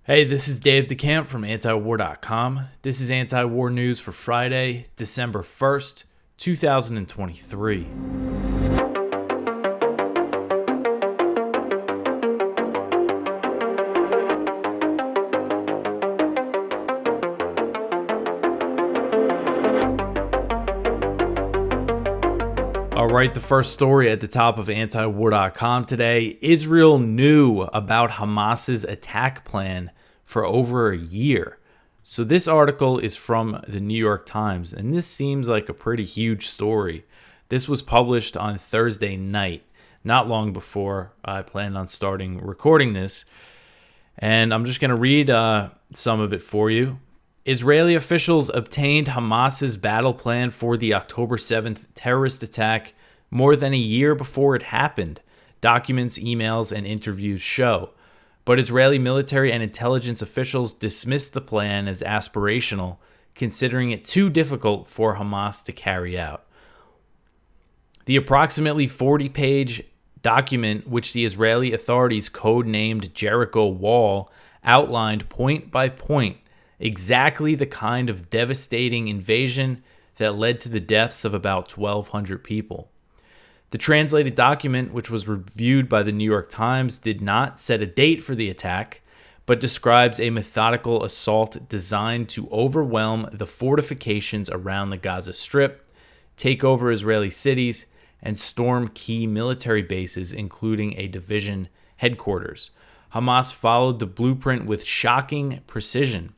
Hey, this is Dave DeCamp from antiwar.com. This is anti-war news for Friday, December 1st, 2023. All right, the first story at the top of antiwar.com today. Israel knew about Hamas's attack plan for over a year. So this article is from the New York Times, and this seems like a pretty huge story. This was published on Thursday night, not long before I planned on starting recording this. And I'm just going to read some of it for you. Israeli officials obtained Hamas's battle plan for the October 7th terrorist attack more than a year before it happened, documents, emails, and interviews show. But Israeli military and intelligence officials dismissed the plan as aspirational, considering it too difficult for Hamas to carry out. The approximately 40-page document, which the Israeli authorities codenamed Jericho Wall, outlined point by point exactly the kind of devastating invasion that led to the deaths of about 1,200 people. The translated document, which was reviewed by the New York Times, did not set a date for the attack, but describes a methodical assault designed to overwhelm the fortifications around the Gaza Strip, take over Israeli cities, and storm key military bases, including a division headquarters. Hamas followed the blueprint with shocking precision.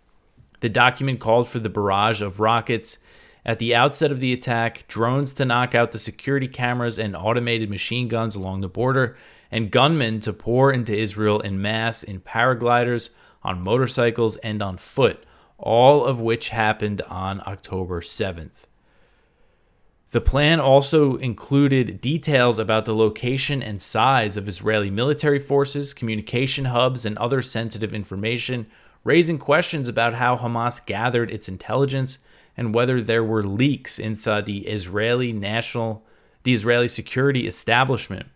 The document called for the barrage of rockets at the outset of the attack, drones to knock out the security cameras and automated machine guns along the border, and gunmen to pour into Israel en masse in paragliders, on motorcycles, and on foot, all of which happened on October 7th. The plan also included details about the location and size of Israeli military forces, communication hubs, and other sensitive information, raising questions about how Hamas gathered its intelligence and whether there were leaks inside the Israeli security establishment.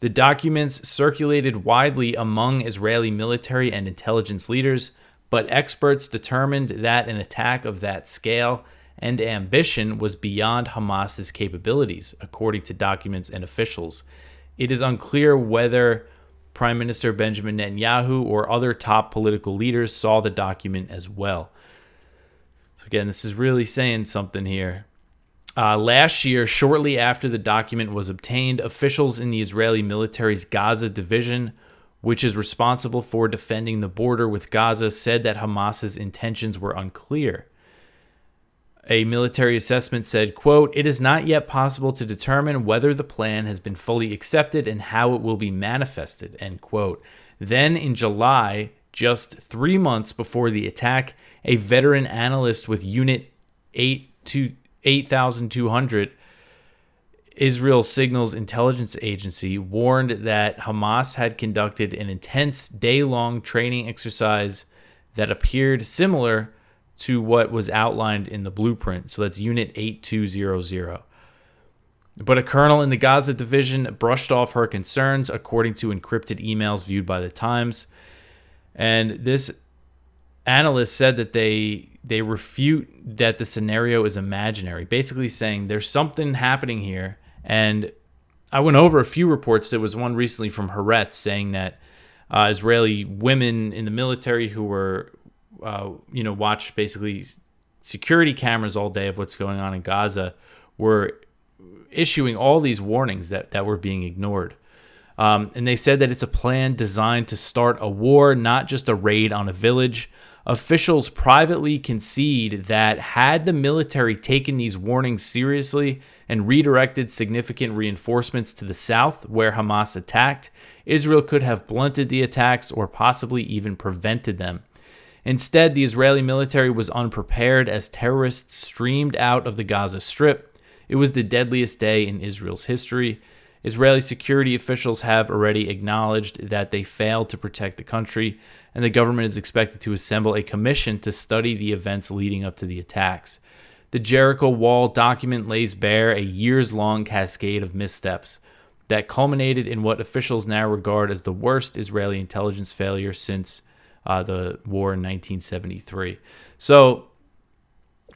The documents circulated widely among Israeli military and intelligence leaders, but experts determined that an attack of that scale and ambition was beyond Hamas's capabilities, according to documents and officials. It is unclear whether Prime Minister Benjamin Netanyahu or other top political leaders saw the document as well. So again, this is really saying something here. Last year, shortly after the document was obtained, officials in the Israeli military's Gaza division, which is responsible for defending the border with Gaza, said that Hamas's intentions were unclear. A military assessment said, quote, "It is not yet possible to determine whether the plan has been fully accepted and how it will be manifested," end quote. Then in July, just 3 months before the attack, a veteran analyst with Unit 8200, Israel's signals intelligence agency, warned that Hamas had conducted an intense day-long training exercise that appeared similar to what was outlined in the blueprint. So that's Unit 8200. But a colonel in the Gaza division brushed off her concerns, according to encrypted emails viewed by the Times. And this analyst said that they refute that the scenario is imaginary, basically saying there's something happening here. And I went over a few reports. There was one recently from Haaretz saying that Israeli women in the military who were watch basically security cameras all day of what's going on in Gaza were issuing all these warnings that were being ignored. And they said that it's a plan designed to start a war, not just a raid on a village. Officials privately concede that had the military taken these warnings seriously and redirected significant reinforcements to the south where Hamas attacked, Israel could have blunted the attacks or possibly even prevented them. Instead, the Israeli military was unprepared as terrorists streamed out of the Gaza Strip. It was the deadliest day in Israel's history. Israeli security officials have already acknowledged that they failed to protect the country, and the government is expected to assemble a commission to study the events leading up to the attacks. The Jericho Wall document lays bare a years-long cascade of missteps that culminated in what officials now regard as the worst Israeli intelligence failure since the war in 1973. So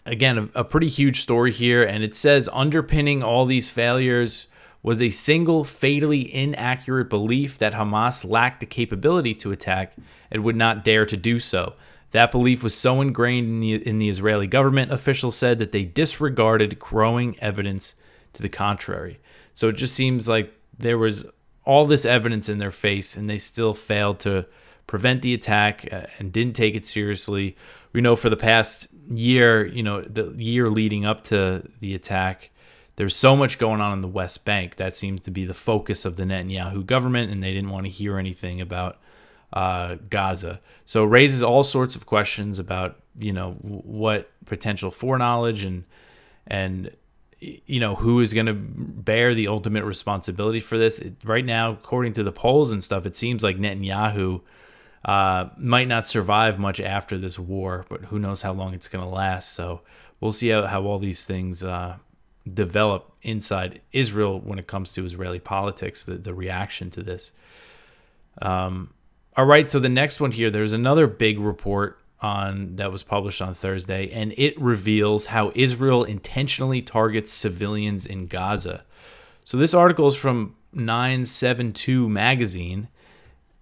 again, a pretty huge story here, and it says underpinning all these failures was a single fatally inaccurate belief that Hamas lacked the capability to attack and would not dare to do so. That belief was so ingrained in the Israeli government, officials said, that they disregarded growing evidence to the contrary. So it just seems like there was all this evidence in their face, and they still failed to prevent the attack and didn't take it seriously. We know for the past year, the year leading up to the attack, there's so much going on in the West Bank. That seems to be the focus of the Netanyahu government, and they didn't want to hear anything about Gaza. So it raises all sorts of questions about, what potential foreknowledge and who is going to bear the ultimate responsibility for this. Right now, according to the polls and stuff, it seems like Netanyahu might not survive much after this war, but who knows how long it's going to last. So we'll see how all these things develop inside Israel when it comes to Israeli politics, the reaction to this. All right, so the next one here, there's another big report that was published on Thursday, and it reveals how Israel intentionally targets civilians in Gaza. So this article is from 972 magazine,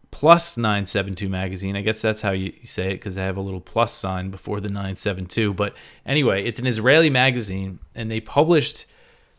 plus 972 magazine. I guess that's how you say it, because they have a little plus sign before the 972. But anyway, it's an Israeli magazine, and they published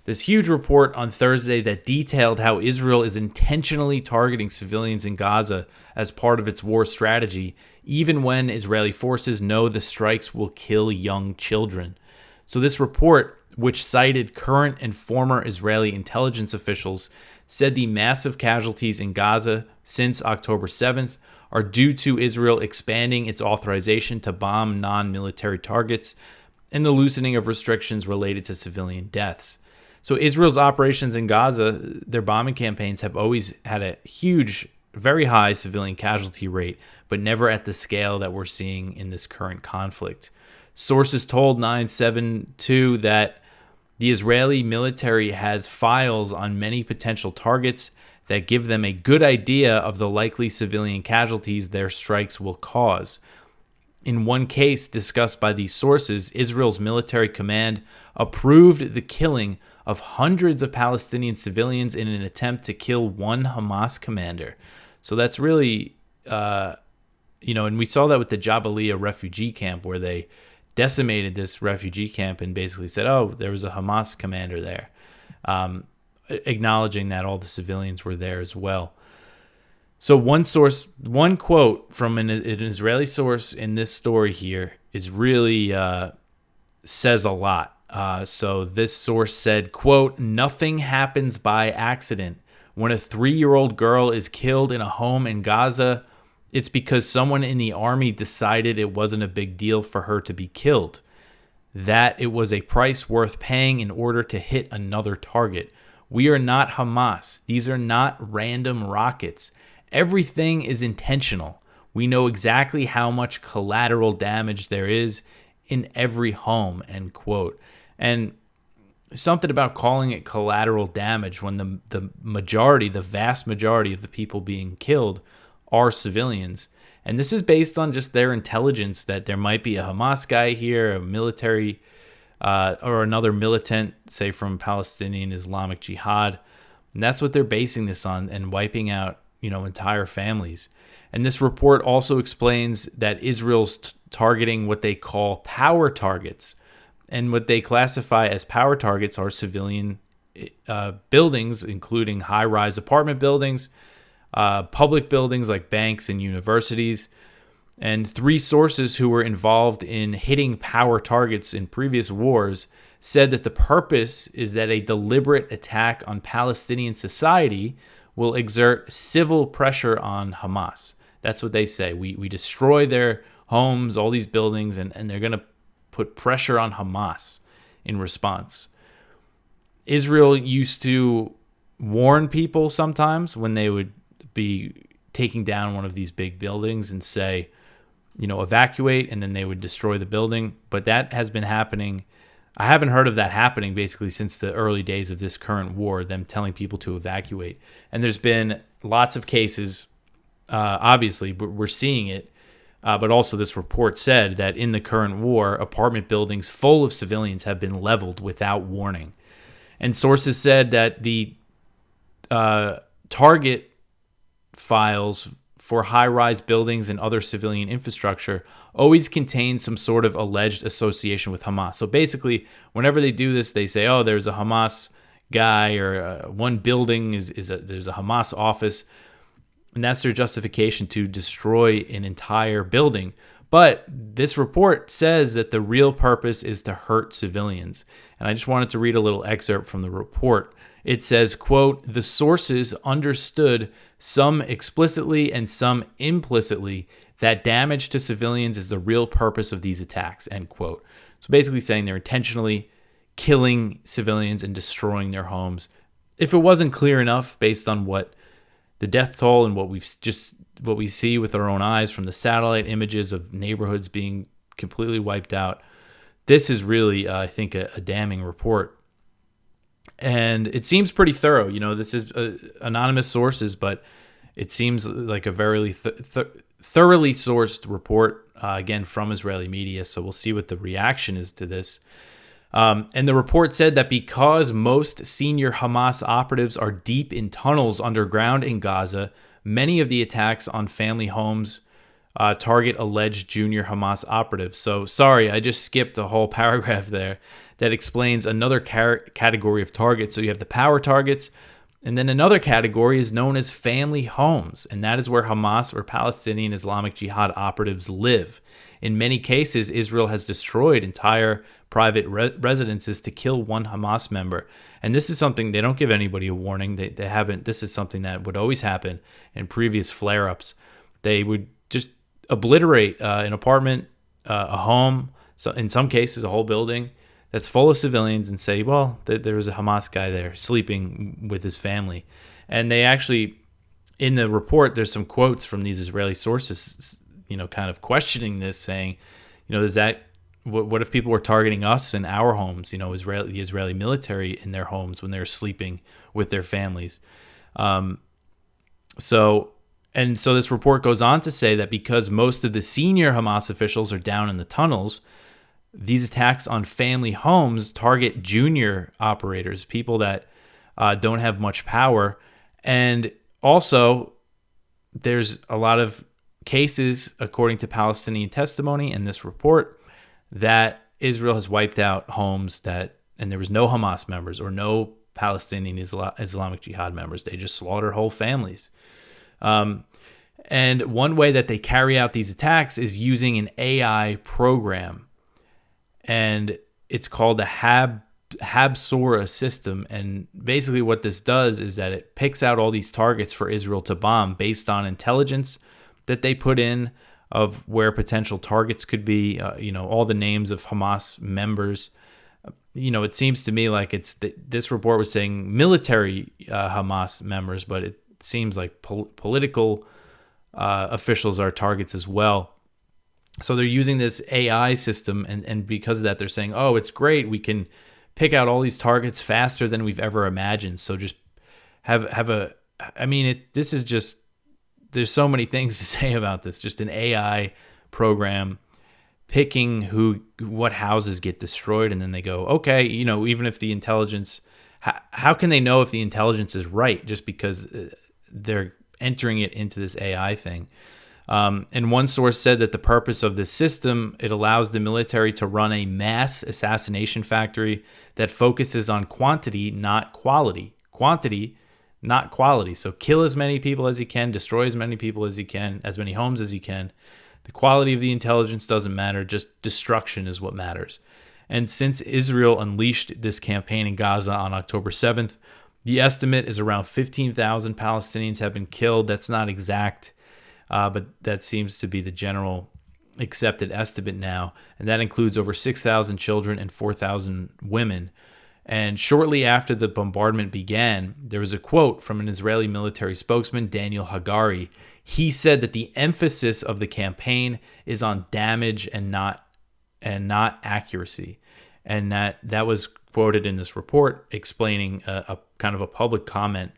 this huge report on Thursday that detailed how Israel is intentionally targeting civilians in Gaza as part of its war strategy, even when Israeli forces know the strikes will kill young children. So this report, which cited current and former Israeli intelligence officials, said the massive casualties in Gaza since October 7th are due to Israel expanding its authorization to bomb non-military targets and the loosening of restrictions related to civilian deaths. So Israel's operations in Gaza, their bombing campaigns have always had a huge, very high civilian casualty rate, but never at the scale that we're seeing in this current conflict. Sources told 972 that the Israeli military has files on many potential targets that give them a good idea of the likely civilian casualties their strikes will cause. In one case discussed by these sources, Israel's military command approved the killing of hundreds of Palestinian civilians in an attempt to kill one Hamas commander. So that's really, and we saw that with the Jabalia refugee camp, where they decimated this refugee camp and basically said, oh, there was a Hamas commander there, acknowledging that all the civilians were there as well. So one quote from an Israeli source in this story here is really says a lot. So this source said, quote, "Nothing happens by accident. When a 3-year-old girl is killed in a home in Gaza, it's because someone in the army decided it wasn't a big deal for her to be killed, that it was a price worth paying in order to hit another target. We are not Hamas. These are not random rockets. Everything is intentional. We know exactly how much collateral damage there is in every home," end quote. And something about calling it collateral damage when the vast majority of the people being killed are civilians. And this is based on just their intelligence that there might be a Hamas guy here, a military, or another militant, say from Palestinian Islamic Jihad. And that's what they're basing this on, and wiping out, entire families. And this report also explains that Israel's targeting what they call power targets. And what they classify as power targets are civilian buildings, including high-rise apartment buildings, public buildings like banks and universities. And 3 sources who were involved in hitting power targets in previous wars said that the purpose is that a deliberate attack on Palestinian society will exert civil pressure on Hamas. That's what they say. We destroy their homes, all these buildings, and they're going to put pressure on Hamas in response. Israel used to warn people sometimes when they would be taking down one of these big buildings and say, evacuate, and then they would destroy the building. But that has been happening. I haven't heard of that happening basically since the early days of this current war, them telling people to evacuate. And there's been lots of cases, obviously, but we're seeing it But also this report said that in the current war, apartment buildings full of civilians have been leveled without warning. And sources said that the target files for high-rise buildings and other civilian infrastructure always contain some sort of alleged association with Hamas. So basically, whenever they do this, they say, oh, there's a Hamas guy, or one building there's a Hamas office, and that's their justification to destroy an entire building. But this report says that the real purpose is to hurt civilians. And I just wanted to read a little excerpt from the report. It says, quote, "The sources understood, some explicitly and some implicitly, that damage to civilians is the real purpose of these attacks," end quote. So basically saying they're intentionally killing civilians and destroying their homes. If it wasn't clear enough based on what the death toll and what we see with our own eyes from the satellite images of neighborhoods being completely wiped out, this is really, I think, a damning report. And it seems pretty thorough. This is anonymous sources, but it seems like a very thoroughly sourced report, again, from Israeli media. So we'll see what the reaction is to this. And the report said that because most senior Hamas operatives are deep in tunnels underground in Gaza, many of the attacks on family homes target alleged junior Hamas operatives. So sorry, I just skipped a whole paragraph there that explains another category of targets. So you have the power targets, and then another category is known as family homes, and that is where Hamas or Palestinian Islamic Jihad operatives live. In many cases, Israel has destroyed entire private residences to kill one Hamas member. And this is something, they don't give anybody a warning. They haven't. This is something that would always happen in previous flare-ups. They would just obliterate an apartment, a home, so in some cases a whole building that's full of civilians, and say, well, there was a Hamas guy there sleeping with his family. And they actually, in the report, there's some quotes from these Israeli sources, kind of questioning this, saying, is that, what if people were targeting us in our homes, the Israeli military in their homes when they're sleeping with their families? So this report goes on to say that because most of the senior Hamas officials are down in the tunnels, these attacks on family homes target junior operators, people that don't have much power. And also, there's a lot of cases, according to Palestinian testimony in this report, that Israel has wiped out homes and there was no Hamas members or no Palestinian Islamic Jihad members. They just slaughter whole families. And one way that they carry out these attacks is using an AI program. And it's called the Habsora system. And basically what this does is that it picks out all these targets for Israel to bomb based on intelligence that they put in of where potential targets could be, all the names of Hamas members. It seems to me like this report was saying military Hamas members, but it seems like political officials are targets as well. So they're using this AI system, and because of that, they're saying, oh, it's great. We can pick out all these targets faster than we've ever imagined. So just this is just, there's so many things to say about this. Just an AI program picking what houses get destroyed, and then they go, okay, even if the intelligence, how can they know if the intelligence is right just because they're entering it into this AI thing? And one source said that the purpose of this system, it allows the military to run a mass assassination factory that focuses on quantity, not quality. Quantity, not quality. So kill as many people as you can, destroy as many people as you can, as many homes as you can. The quality of the intelligence doesn't matter, just destruction is what matters. And since Israel unleashed this campaign in Gaza on October 7th, the estimate is around 15,000 Palestinians have been killed. That's not exact. But that seems to be the general accepted estimate now. And that includes over 6,000 children and 4,000 women. And shortly after the bombardment began, there was a quote from an Israeli military spokesman, Daniel Hagari. He said that the emphasis of the campaign is on damage and not accuracy. And that was quoted in this report, explaining a kind of a public comment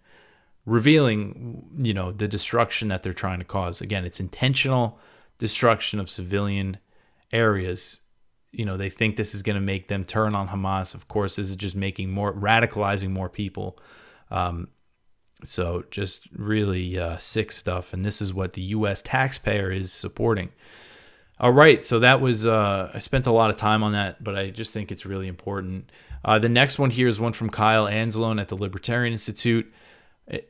revealing, the destruction that they're trying to cause. Again, it's intentional destruction of civilian areas. They think this is going to make them turn on Hamas. Of course, this is just radicalizing more people. So just really sick stuff. And this is what the U.S. taxpayer is supporting. All right, so that was, I spent a lot of time on that, but I just think it's really important. The next one here is one from Kyle Anzalone at the Libertarian Institute.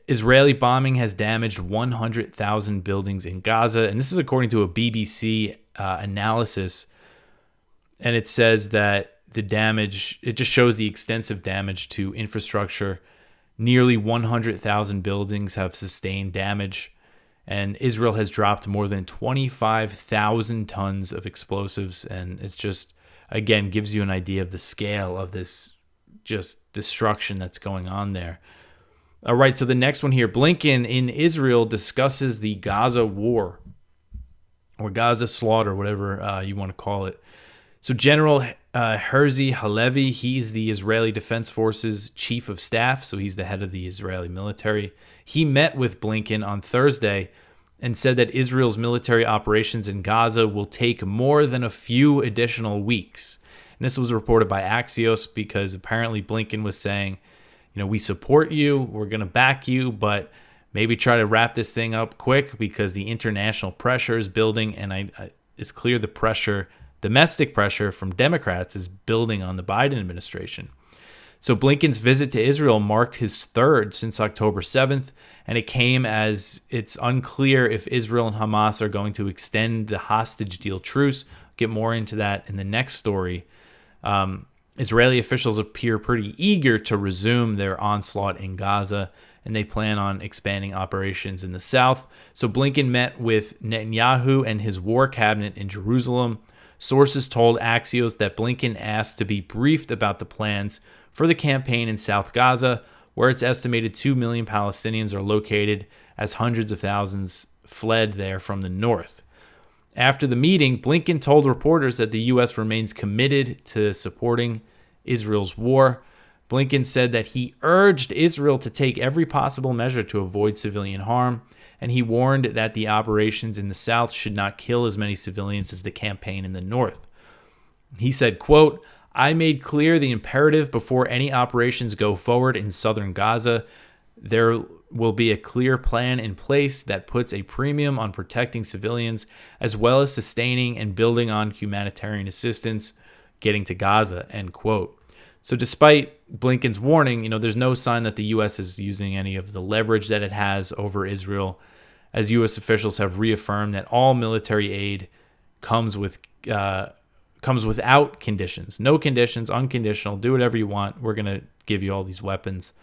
Israeli bombing has damaged 100,000 buildings in Gaza. And this is according to a BBC analysis. And it says that the damage, it just shows the extensive damage to infrastructure. Nearly 100,000 buildings have sustained damage. And Israel has dropped more than 25,000 tons of explosives. And it's just, again, gives you an idea of the scale of this just destruction that's going on there. All right, so the next one here, Blinken in Israel discusses the Gaza war, or Gaza slaughter, whatever you want to call it. So General Herzi Halevi, he's the Israeli Defense Forces chief of staff, so he's the head of the Israeli military. He met with Blinken on Thursday and said that Israel's military operations in Gaza will take more than a few additional weeks. And this was reported by Axios because apparently Blinken was saying, we support you, we're going to back you, but maybe try to wrap this thing up quick because the international pressure is building, and it's clear the pressure, domestic pressure from Democrats is building on the Biden administration. So Blinken's visit to Israel marked his third since October 7th, and it came as it's unclear if Israel and Hamas are going to extend the hostage deal truce. Get more into that in the next story. Israeli officials appear pretty eager to resume their onslaught in Gaza, and they plan on expanding operations in the south. So Blinken met with Netanyahu and his war cabinet in Jerusalem. Sources told Axios that Blinken asked to be briefed about the plans for the campaign in South Gaza, where it's estimated 2 million Palestinians are located, as hundreds of thousands fled there from the north. After the meeting, Blinken told reporters that the U.S. remains committed to supporting Israel's war. Blinken said that he urged Israel to take every possible measure to avoid civilian harm, and he warned that the operations in the south should not kill as many civilians as the campaign in the north. He said, quote, "I made clear the imperative before any operations go forward in southern Gaza. There will be a clear plan in place that puts a premium on protecting civilians as well as sustaining and building on humanitarian assistance getting to Gaza," end quote. So despite Blinken's warning, there's no sign that the U.S. is using any of the leverage that it has over Israel, as U.S. officials have reaffirmed that all military aid comes without conditions. No conditions, unconditional, do whatever you want. We're going to give you all these weapons.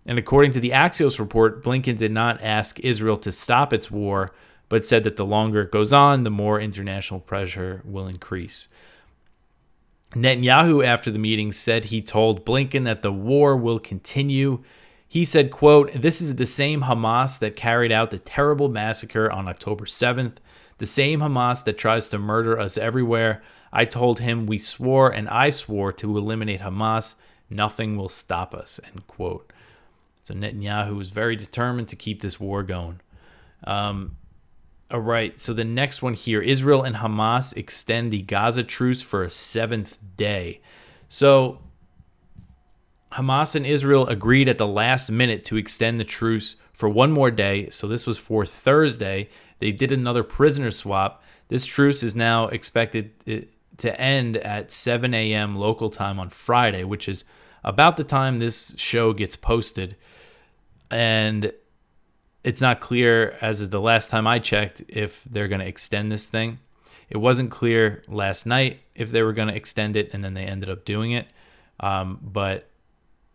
And according to the Axios report, Blinken did not ask Israel to stop its war, but said that the longer it goes on, the more international pressure will increase. Netanyahu, after the meeting, said he told Blinken that the war will continue. He said, quote, "This is the same Hamas that carried out the terrible massacre on October 7th, the same Hamas that tries to murder us everywhere. I told him we swore and I swore to eliminate Hamas. Nothing will stop us," end quote. So Netanyahu was very determined to keep this war going. All right, so the next one here, Israel and Hamas extend the Gaza truce for a 7th day. So Hamas and Israel agreed at the last minute to extend the truce for one more day. So this was for Thursday. They did another prisoner swap. This truce is now expected to end at 7 a.m. local time on Friday, which is about the time this show gets posted. And it's not clear, as is the last time I checked, if they're going to extend this thing. It wasn't clear last night if they were going to extend it, and then they ended up doing it. But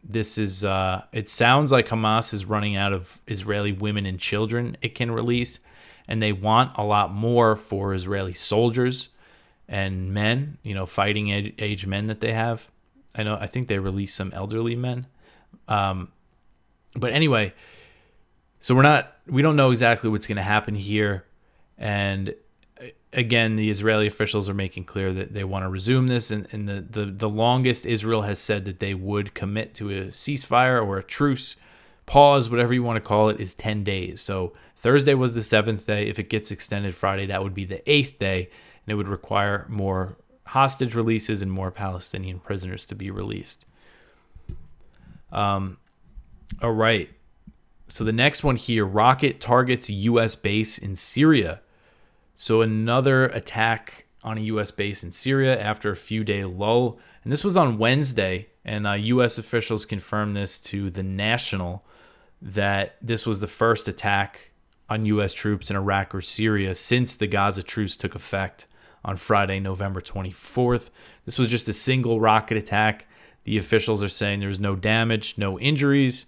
this is, it sounds like Hamas is running out of Israeli women and children it can release, and they want a lot more for Israeli soldiers and men, fighting age men that they have. I think they released some elderly men. But anyway, so we don't know exactly what's going to happen here. And again, the Israeli officials are making clear that they want to resume this. And the longest Israel has said that they would commit to a ceasefire or a truce, pause, whatever you want to call it, is 10 days. So Thursday was the 7th day. If it gets extended Friday, that would be the 8th day, and it would require more hostage releases and more Palestinian prisoners to be released. All right. So the next one here, rocket targets U.S. base in Syria. So another attack on a U.S. base in Syria after a few-day lull. And this was on Wednesday, and U.S. officials confirmed this to The National, that this was the first attack on U.S. troops in Iraq or Syria since the Gaza Truce took effect on Friday, November 24th. This was just a single rocket attack. The officials are saying there was no damage, no injuries.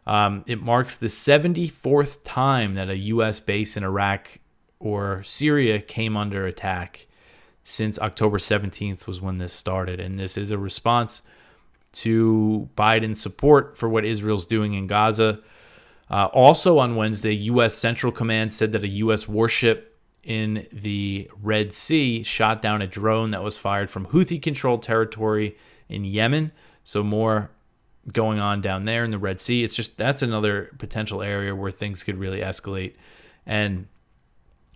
It marks the 74th time that a U.S. base in Iraq or Syria came under attack since October 17th was when this started. And this is a response to Biden's support for what Israel's doing in Gaza. Also on Wednesday, U.S. Central Command said that a U.S. warship in the Red Sea shot down a drone that was fired from Houthi-controlled territory in Yemen. So more going on down there in the Red Sea. It's just, that's another potential area where things could really escalate. And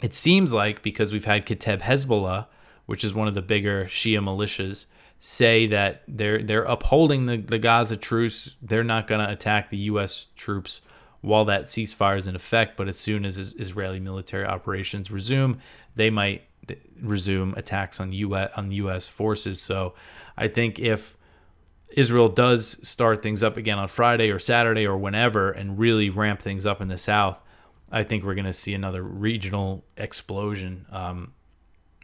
it seems like, because we've had Kateb Hezbollah, which is one of the bigger Shia militias, say that they're upholding the Gaza truce. They're not going to attack the U.S. troops while that ceasefire is in effect, but as soon as Israeli military operations resume, they might resume attacks on U.S. forces. So I think if Israel does start things up again on Friday or Saturday or whenever and really ramp things up in the south, I think we're going to see another regional explosion.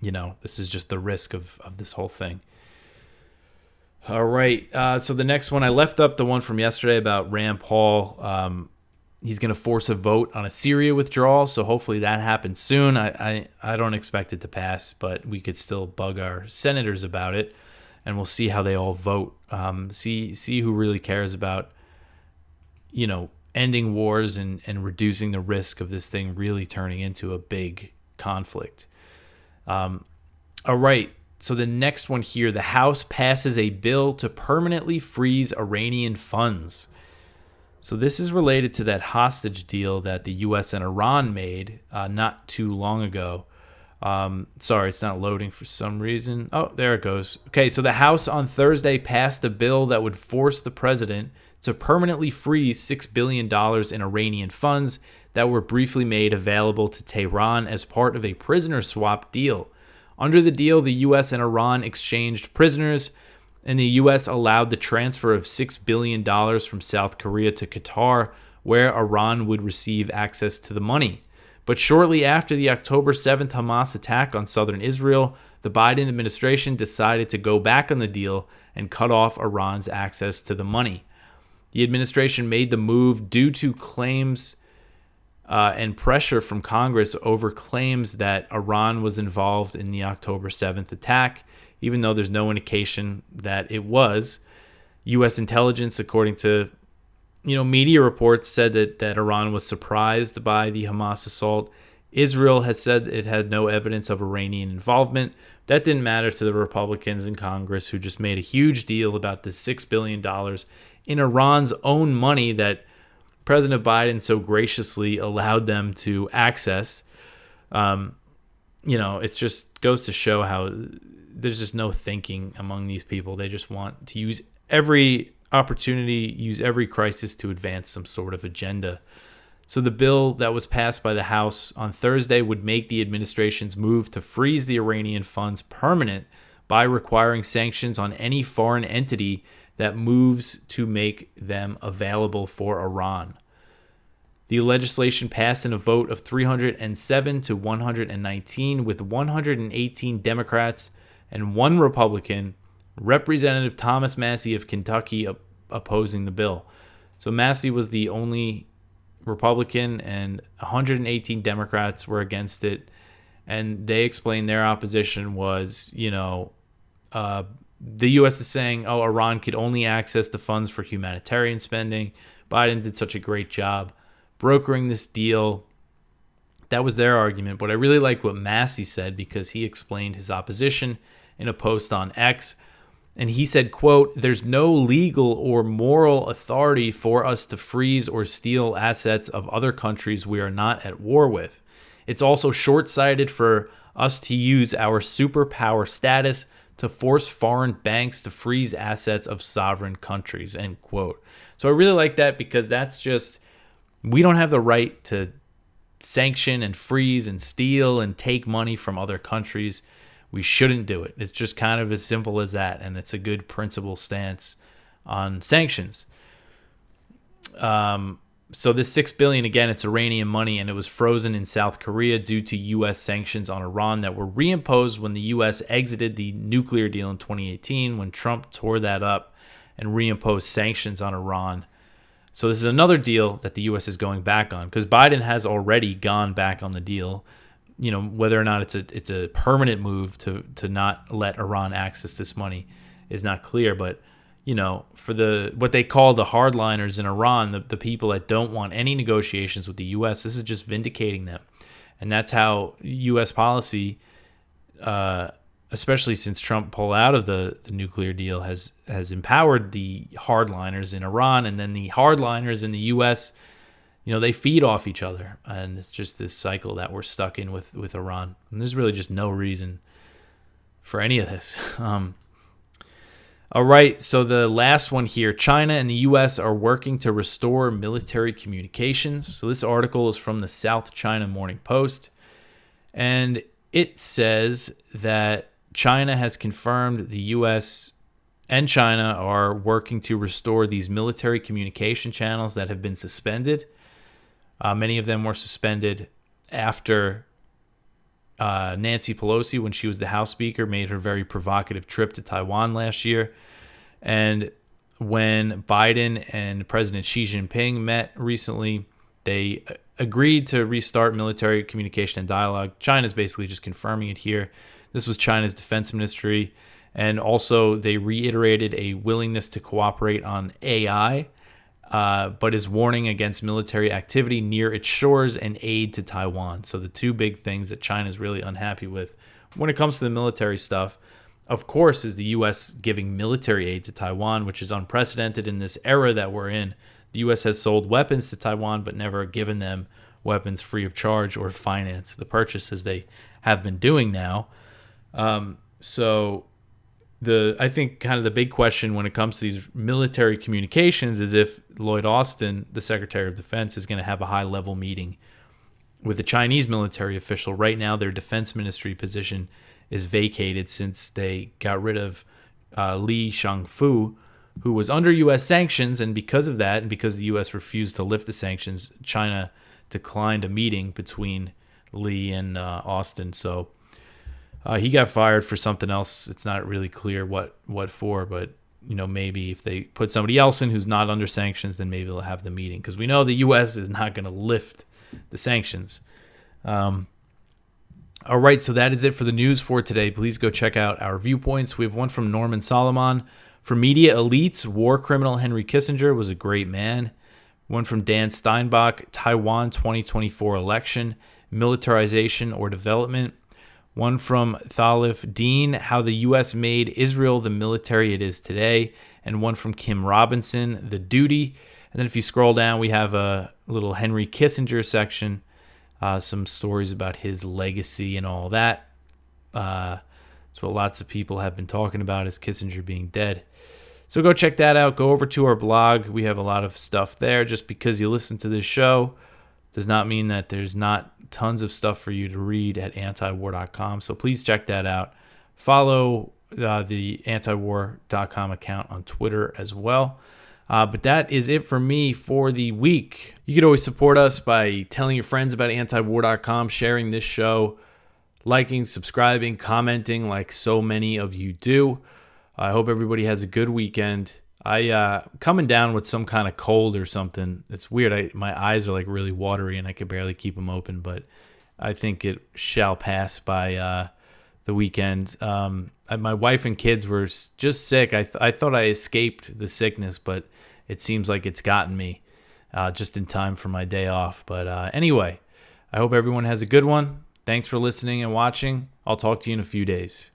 This is just the risk of this whole thing. All right. So the next one, I left up the one from yesterday about Rand Paul. He's going to force a vote on a Syria withdrawal, so hopefully that happens soon. I don't expect it to pass, but we could still bug our senators about it, and we'll see how they all vote. See who really cares about, ending wars and reducing the risk of this thing really turning into a big conflict. All right. So the next one here, the House passes a bill to permanently freeze Iranian funds. So this is related to that hostage deal that the U.S. and Iran made not too long ago. Sorry, it's not loading for some reason. Oh, there it goes. Okay, so the House on Thursday passed a bill that would force the president to permanently freeze $6 billion in Iranian funds that were briefly made available to Tehran as part of a prisoner swap deal. Under the deal, the U.S. and Iran exchanged prisoners, and the U.S. allowed the transfer of $6 billion from South Korea to Qatar, where Iran would receive access to the money. But shortly after the October 7th Hamas attack on southern Israel, the Biden administration decided to go back on the deal and cut off Iran's access to the money. The administration made the move due to claims and pressure from Congress over claims that Iran was involved in the October 7th attack, even though there's no indication that it was. U.S. intelligence, according to media reports, said that Iran was surprised by the Hamas assault. Israel has said it had no evidence of Iranian involvement. That didn't matter to the Republicans in Congress, who just made a huge deal about the $6 billion in Iran's own money that President Biden so graciously allowed them to access. It just goes to show how there's just no thinking among these people. They just want to use every opportunity, use every crisis to advance some sort of agenda. So the bill that was passed by the House on Thursday would make the administration's move to freeze the Iranian funds permanent by requiring sanctions on any foreign entity that moves to make them available for Iran. The legislation passed in a vote of 307 to 119, with 118 Democrats and one Republican, Representative Thomas Massie of Kentucky, opposing the bill. So Massie was the only Republican, and 118 Democrats were against it. And they explained their opposition was, the U.S. is saying, Iran could only access the funds for humanitarian spending. Biden did such a great job brokering this deal. That was their argument. But I really like what Massie said, because he explained his opposition in a post on X. And he said, quote, "There's no legal or moral authority for us to freeze or steal assets of other countries we are not at war with. It's also short-sighted for us to use our superpower status to force foreign banks to freeze assets of sovereign countries," end quote. So I really like that, because that's just, we don't have the right to sanction and freeze and steal and take money from other countries. We shouldn't do it. It's just kind of as simple as that, and it's a good principle stance on sanctions. So this $6 billion, again, it's Iranian money, and it was frozen in South Korea due to U.S. sanctions on Iran that were reimposed when the U.S. exited the nuclear deal in 2018, when Trump tore that up and reimposed sanctions on Iran. So this is another deal that the U.S. is going back on, because Biden has already gone back on the deal. You know, whether or not it's a permanent move to not let Iran access this money is not clear. But, you know, for what they call the hardliners in Iran, the people that don't want any negotiations with the U.S., this is just vindicating them. And that's how U.S. policy, especially since Trump pulled out of the nuclear deal, has empowered the hardliners in Iran, and then the hardliners in the U.S., you know, they feed off each other, and it's just this cycle that we're stuck in with Iran. And there's really just no reason for any of this. All right, so the last one here, China and the U.S. are working to restore military communications. So this article is from the South China Morning Post, and it says that China has confirmed the U.S. and China are working to restore these military communication channels that have been suspended. Many of them were suspended after Nancy Pelosi, when she was the House Speaker, made her very provocative trip to Taiwan last year. And when Biden and President Xi Jinping met recently, they agreed to restart military communication and dialogue. China's basically just confirming it here. This was China's defense ministry. And also they reiterated a willingness to cooperate on AI, but is warning against military activity near its shores and aid to Taiwan. So the two big things that China is really unhappy with when it comes to the military stuff, of course, is the U.S. giving military aid to Taiwan, which is unprecedented in this era that we're in. The U.S. has sold weapons to Taiwan, but never given them weapons free of charge or finance the purchase, as they have been doing now. I think kind of the big question when it comes to these military communications is if Lloyd Austin, the Secretary of Defense, is going to have a high-level meeting with a Chinese military official. Right now, their defense ministry position is vacated since they got rid of Li Shangfu, who was under U.S. sanctions, and because of that, and because the U.S. refused to lift the sanctions, China declined a meeting between Li and Austin. So he got fired for something else. It's not really clear what for, but you know, maybe if they put somebody else in who's not under sanctions, then maybe they'll have the meeting, because we know the U.S. is not going to lift the sanctions. All right, so that is it for the news for today. Please go check out our Viewpoints. We have one from Norman Solomon. For media elites, war criminal Henry Kissinger was a great man. One from Dan Steinbach, Taiwan 2024 election, militarization or development. One from Thalif Dean, how the U.S. made Israel the military it is today. And one from Kim Robinson, the duty. And then if you scroll down, we have a little Henry Kissinger section, some stories about his legacy and all that. That's what lots of people have been talking about, is Kissinger being dead. So go check that out. Go over to our blog. We have a lot of stuff there. Just because you listen to this show does not mean that there's not tons of stuff for you to read at antiwar.com. So please check that out. Follow the antiwar.com account on Twitter as well. But that is it for me for the week. You could always support us by telling your friends about antiwar.com, sharing this show, liking, subscribing, commenting like so many of you do. I hope everybody has a good weekend. Coming down with some kind of cold or something. It's weird. My eyes are like really watery and I can barely keep them open, but I think it shall pass by the weekend. My wife and kids were just sick. I thought I escaped the sickness, but it seems like it's gotten me just in time for my day off. But anyway, I hope everyone has a good one. Thanks for listening and watching. I'll talk to you in a few days.